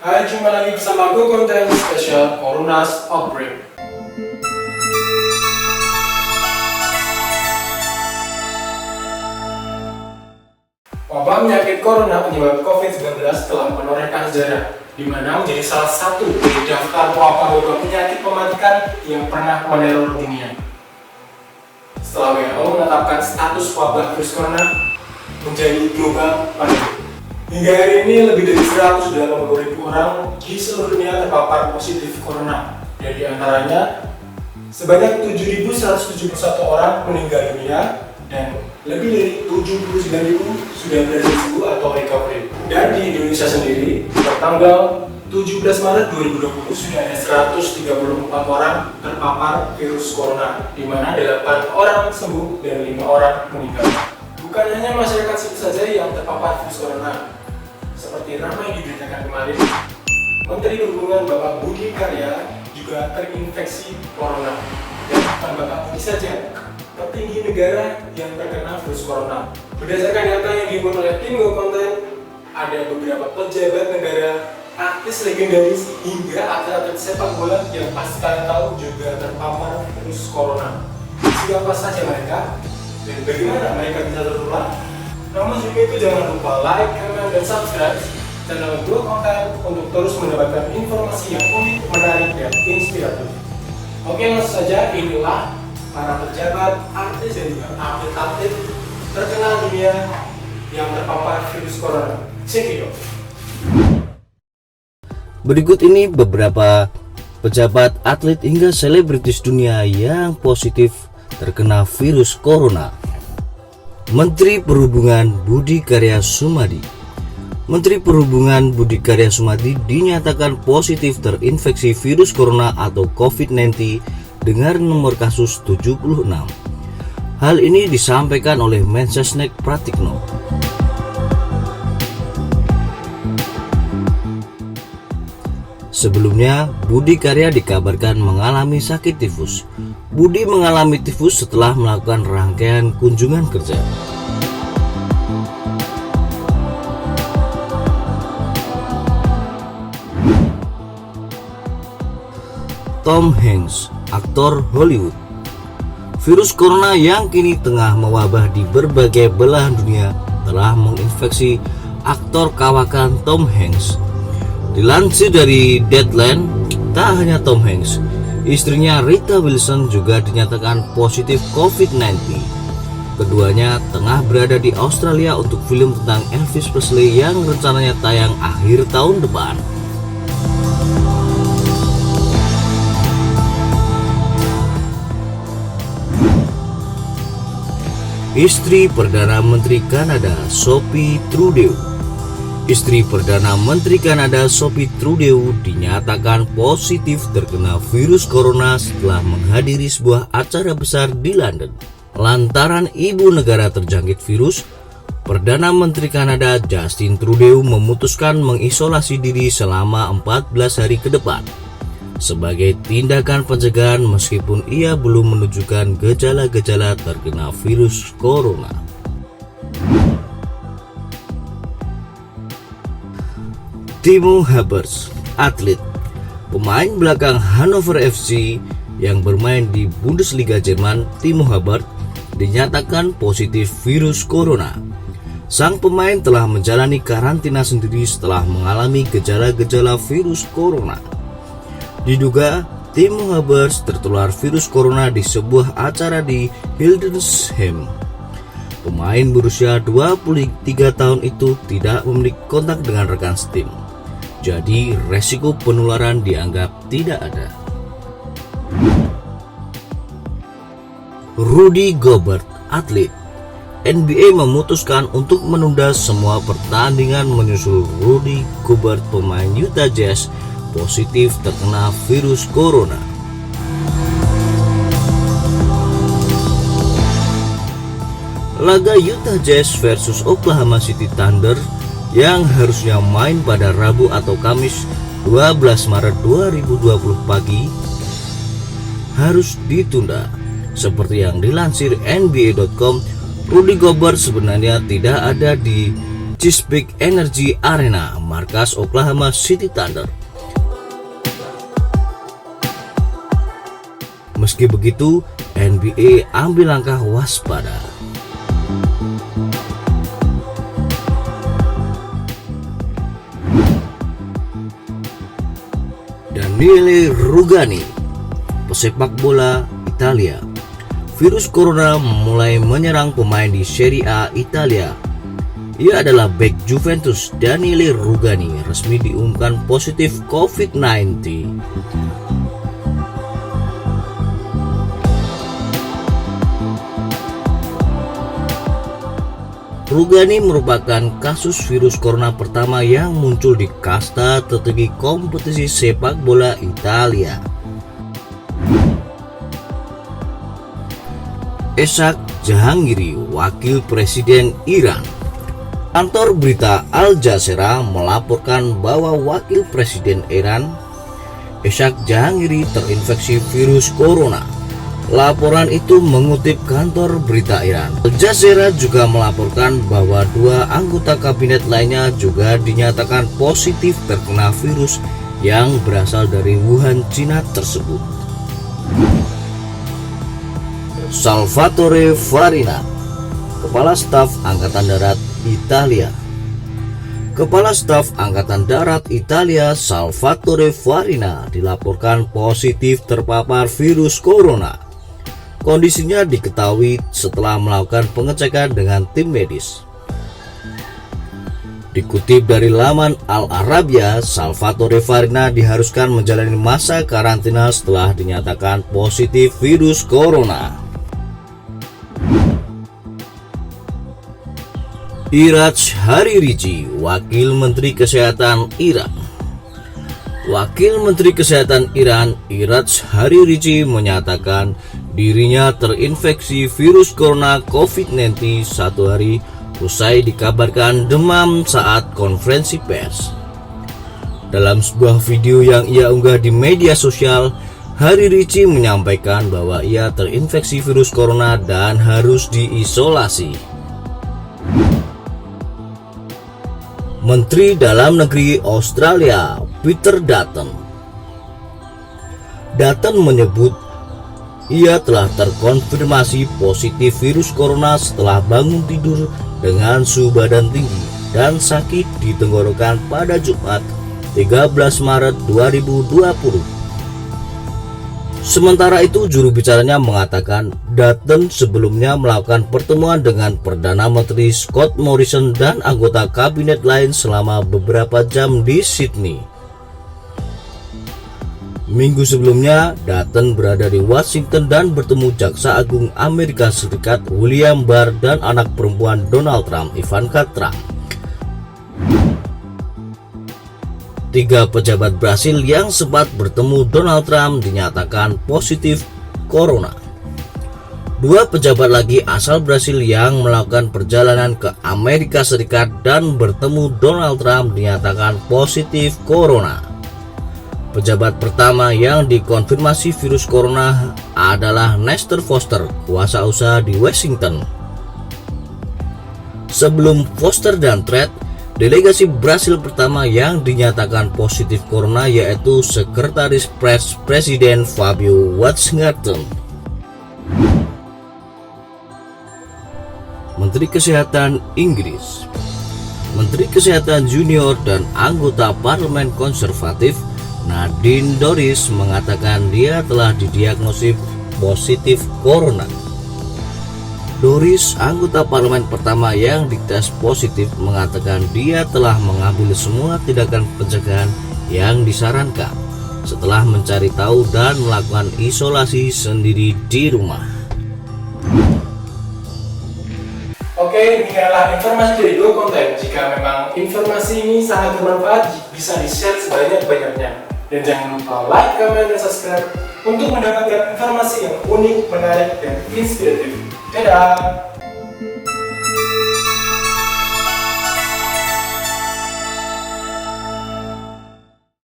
Hai, jumpa lagi bersama gue konten spesial Corona's Outbreak. Wabah penyakit corona penyebab COVID-19 telah menorehkan sejarah, di mana menjadi salah satu dari daftar wabah penyakit mematikan yang pernah meneror dunia. Setelah WHO menetapkan status wabah virus corona menjadi global pandemi. Hingga hari ini lebih dari 180.000 orang di seluruh dunia terpapar positif corona, dan diantaranya sebanyak 7.171 orang meninggal dunia dan lebih dari 79.000 sudah berhasil sembuh atau recovery. Dan di Indonesia sendiri, pertanggal 17 Maret 2020 sudah ada 134 orang terpapar virus corona, di mana 8 orang sembuh dan 5 orang meninggal. Bukan hanya masyarakat sipil saja yang terpapar virus corona. Seperti ramai diberitakan kemarin, Menteri Perhubungan Bapak Budi Karya juga terinfeksi corona. Dan bukan Bapak Budi saja, petinggi negara yang terkena virus corona. Berdasarkan data yang dibuat oleh tim Go Konten, ada beberapa pejabat negara, artis legendaris, hingga atlet-atlet sepak bola yang pasti kalian tahu juga terpapar virus corona. Siapa saja mereka? Dan bagaimana mereka bisa tertular? Namun sebelum itu jangan lupa like, comment, dan subscribe channel Go Konten untuk terus mendapatkan informasi yang unik, menarik, dan inspiratif. Oke, langsung saja, inilah para pejabat, artis, dan juga atlet-atlet terkenal dunia yang terpapar virus corona. Check it out. Berikut ini beberapa pejabat, atlet, hingga selebritis dunia yang positif terkena virus corona. Menteri Perhubungan Budi Karya Sumadi. Menteri Perhubungan Budi Karya Sumadi dinyatakan positif terinfeksi virus corona atau COVID-19 dengan nomor kasus 76. Hal ini disampaikan oleh Mensesnek Pratikno. Sebelumnya, Budi Karya dikabarkan mengalami sakit tifus. Budi mengalami tifus setelah melakukan rangkaian kunjungan kerja. Tom Hanks, aktor Hollywood. Virus corona yang kini tengah mewabah di berbagai belahan dunia telah menginfeksi aktor kawakan Tom Hanks. Dilansir dari Deadline, tak hanya Tom Hanks, istrinya Rita Wilson juga dinyatakan positif COVID-19. Keduanya tengah berada di Australia untuk film tentang Elvis Presley yang rencananya tayang akhir tahun depan. Istri Perdana Menteri Kanada Sophie Trudeau. Istri Perdana Menteri Kanada Sophie Trudeau dinyatakan positif terkena virus corona setelah menghadiri sebuah acara besar di London. Lantaran ibu negara terjangkit virus, Perdana Menteri Kanada Justin Trudeau memutuskan mengisolasi diri selama 14 hari ke depan sebagai tindakan pencegahan meskipun ia belum menunjukkan gejala-gejala terkena virus corona. Timo Hubbard, atlet, pemain belakang Hannover FC yang bermain di Bundesliga Jerman. Timo Hubbard dinyatakan positif virus corona. Sang pemain telah menjalani karantina sendiri setelah mengalami gejala-gejala virus corona. Diduga Timo Hubbard tertular virus corona di sebuah acara di Hildesheim. Pemain berusia 23 tahun itu tidak memiliki kontak dengan rekan setim, jadi resiko penularan dianggap tidak ada. Rudy Gobert, atlet, NBA memutuskan untuk menunda semua pertandingan menyusul Rudy Gobert, pemain Utah Jazz, positif terkena virus corona. Laga Utah Jazz versus Oklahoma City Thunder yang harusnya main pada Rabu atau Kamis 12 Maret 2020 pagi harus ditunda. Seperti yang dilansir NBA.com, Rudy Gobert sebenarnya tidak ada di Chesapeake Energy Arena, markas Oklahoma City Thunder. Meski begitu, NBA ambil langkah waspada. Daniele Rugani, pesepak bola Italia. Virus corona mulai menyerang pemain di Serie A Italia. Ia adalah bek Juventus Daniele Rugani resmi diumumkan positif COVID-19. Rugani merupakan kasus virus corona pertama yang muncul di kasta tertinggi kompetisi sepak bola Italia. Ishak Jahangiri, wakil presiden Iran. Kantor berita Al Jazeera melaporkan bahwa wakil presiden Iran, Ishak Jahangiri, terinfeksi virus corona. Laporan itu mengutip kantor berita Iran. Al Jazeera juga melaporkan bahwa 2 anggota kabinet lainnya juga dinyatakan positif terkena virus yang berasal dari Wuhan, Cina tersebut. Salvatore Farina, Kepala Staf Angkatan Darat Italia. Kepala Staf Angkatan Darat Italia Salvatore Farina dilaporkan positif terpapar virus corona. Kondisinya diketahui setelah melakukan pengecekan dengan tim medis. Dikutip dari laman Al Arabiya, Salvatore Farina diharuskan menjalani masa karantina setelah dinyatakan positif virus corona. Iraj Haririji, Wakil Menteri Kesehatan Iran. Wakil Menteri Kesehatan Iran Iraj Haririji menyatakan dirinya terinfeksi virus corona COVID-19 1 hari usai dikabarkan demam saat konferensi pers. Dalam sebuah video yang ia unggah di media sosial, Haririji menyampaikan bahwa ia terinfeksi virus corona dan harus diisolasi. Menteri Dalam Negeri Australia Peter Dutton menyebut ia telah terkonfirmasi positif virus corona setelah bangun tidur dengan suhu badan tinggi dan sakit di tenggorokan pada Jumat 13 Maret 2020. Sementara itu, juru bicaranya mengatakan Dutton sebelumnya melakukan pertemuan dengan Perdana Menteri Scott Morrison dan anggota kabinet lain selama beberapa jam di Sydney. Minggu sebelumnya, Dutton berada di Washington dan bertemu Jaksa Agung Amerika Serikat William Barr dan anak perempuan Donald Trump, Ivanka Trump. 3 pejabat Brasil yang sempat bertemu Donald Trump dinyatakan positif corona. 2 pejabat lagi asal Brasil yang melakukan perjalanan ke Amerika Serikat dan bertemu Donald Trump dinyatakan positif corona. Pejabat pertama yang dikonfirmasi virus corona adalah Nestor Foster, kuasa usaha di Washington. Sebelum Foster dan Thread, delegasi Brasil pertama yang dinyatakan positif corona yaitu Sekretaris Pers Presiden Fabio Wajngarten. Menteri Kesehatan Inggris. Menteri Kesehatan junior dan anggota parlemen konservatif Nadine Dorries mengatakan dia telah didiagnosis positif corona. Dorries, anggota parlemen pertama yang dites positif, mengatakan dia telah mengambil semua tindakan pencegahan yang disarankan setelah mencari tahu dan melakukan isolasi sendiri di rumah. Oke, demikianlah informasi dari Go Konten. Jika memang informasi ini sangat bermanfaat, bisa di-share sebanyak-banyaknya. Dan jangan lupa like, comment, dan subscribe untuk mendapatkan informasi yang unik, menarik, dan inspiratif. Dadah!